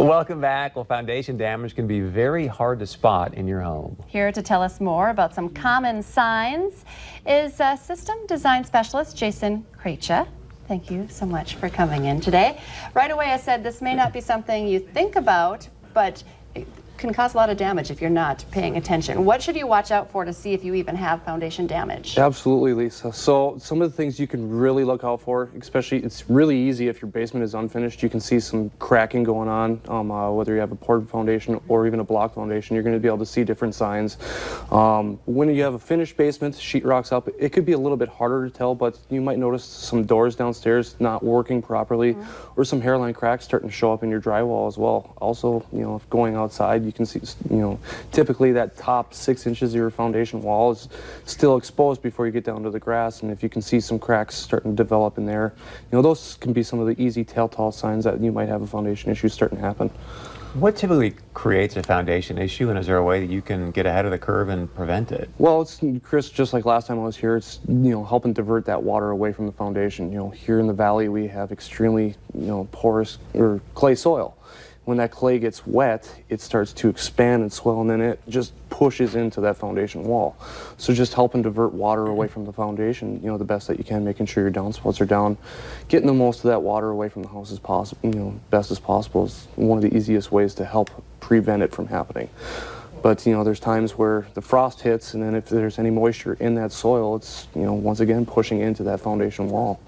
Welcome back. Well, foundation damage can be very hard to spot in your home. Here to tell us more about some common signs is system design specialist Jason Krejcia. Thank you so much for coming in today. Right away I said this may not be something you think about, but it can cause a lot of damage if you're not paying attention. What should you watch out for to see if you even have foundation damage? Absolutely, Lisa. So some of the things you can really look out for, especially it's really easy if your basement is unfinished. You can see some cracking going on, whether you have a poured foundation or even a block foundation. You're going to be able to see different signs. When you have a finished basement, sheetrock's up, it could be a little bit harder to tell, but you might notice some doors downstairs not working properly, or some hairline cracks starting to show up in your drywall as well. Also, if going outside, you can see, typically that top 6 inches of your foundation wall is still exposed before you get down to the grass, and if you can see some cracks starting to develop in there, those can be some of the easy telltale signs that you might have a foundation issue starting to happen. What typically creates a foundation issue, and is there a way that you can get ahead of the curve and prevent it? Well, Chris, just like last time I was here, it's helping divert that water away from the foundation. Here in the valley we have extremely porous or clay soil. When that clay gets wet, it starts to expand and swell, and then it just pushes into that foundation wall. So just helping divert water away from the foundation, the best that you can, making sure your downspouts are down, getting the most of that water away from the house as possible, best as possible is one of the easiest ways to help prevent it from happening. But there's times where the frost hits, and then if there's any moisture in that soil, it's once again pushing into that foundation wall.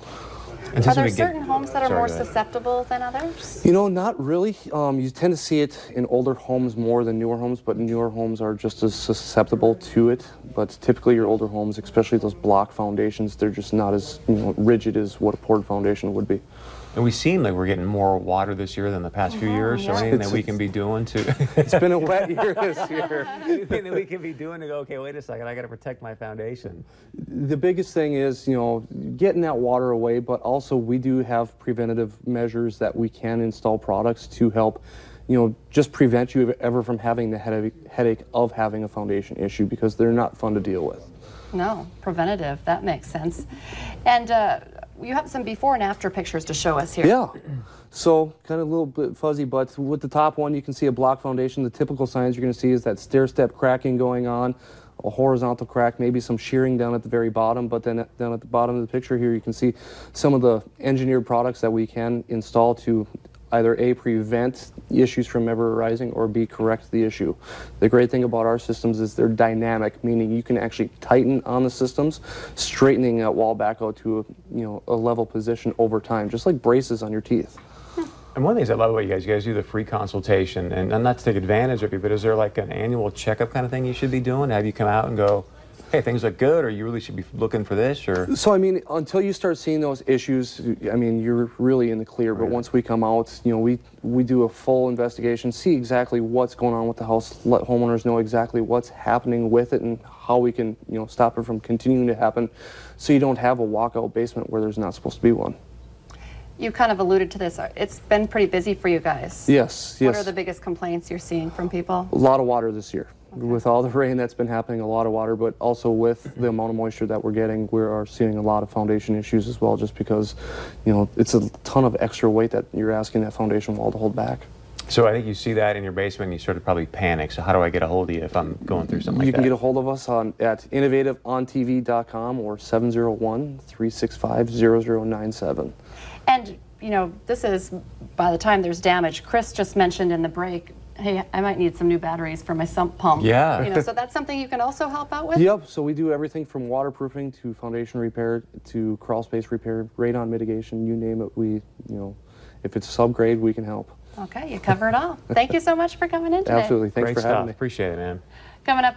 Are there certain homes that are more susceptible than others? Not really. You tend to see it in older homes more than newer homes, but newer homes are just as susceptible to it. But typically your older homes, especially those block foundations, they're just not as rigid as what a poured foundation would be. And we seem like we're getting more water this year than the past few years, so anything that we can be doing to... It's been a wet year this year. Anything that we can be doing to go, okay, wait a second, I got to protect my foundation. The biggest thing is, getting that water away, but also we do have preventative measures that we can install products to help, just prevent you ever from having the headache of having a foundation issue, because they're not fun to deal with. No, preventative, that makes sense. And you have some before and after pictures to show us here. Yeah. So kind of a little bit fuzzy, but with the top one, you can see a block foundation. The typical signs you're going to see is that stair-step cracking going on, a horizontal crack, maybe some shearing down at the very bottom, but then down at the bottom of the picture here, you can see some of the engineered products that we can install to either A, prevent issues from ever arising, or B, correct the issue. The great thing about our systems is they're dynamic, meaning you can actually tighten on the systems, straightening that wall back out to a level position over time, just like braces on your teeth. And one of the things I love about you guys do the free consultation, and not to take advantage of you, but is there like an annual checkup kind of thing you should be doing? Have you come out and go, hey, things look good, or you really should be looking for this, or? So, until you start seeing those issues, you're really in the clear. But once we come out, we do a full investigation, see exactly what's going on with the house, let homeowners know exactly what's happening with it and how we can, stop it from continuing to happen, so you don't have a walkout basement where there's not supposed to be one. You kind of alluded to this. It's been pretty busy for you guys. Yes, yes. What are the biggest complaints you're seeing from people? A lot of water this year. Okay. With all the rain that's been happening, a lot of water, but also with the amount of moisture that we're getting, we are seeing a lot of foundation issues as well, just because, it's a ton of extra weight that you're asking that foundation wall to hold back. So I think you see that in your basement and you sort of probably panic. So how do I get a hold of you if I'm going through something like that? You can get a hold of us at innovationontv.com or 701-365-0097. And, this is, by the time there's damage, Chris just mentioned in the break, hey, I might need some new batteries for my sump pump. Yeah. So that's something you can also help out with? Yep. So we do everything from waterproofing to foundation repair to crawl space repair, radon mitigation, you name it. We, if it's subgrade, we can help. Okay, you cover it all. Thank you so much for coming in today. Absolutely. Thanks for having me. Appreciate it, man. Coming up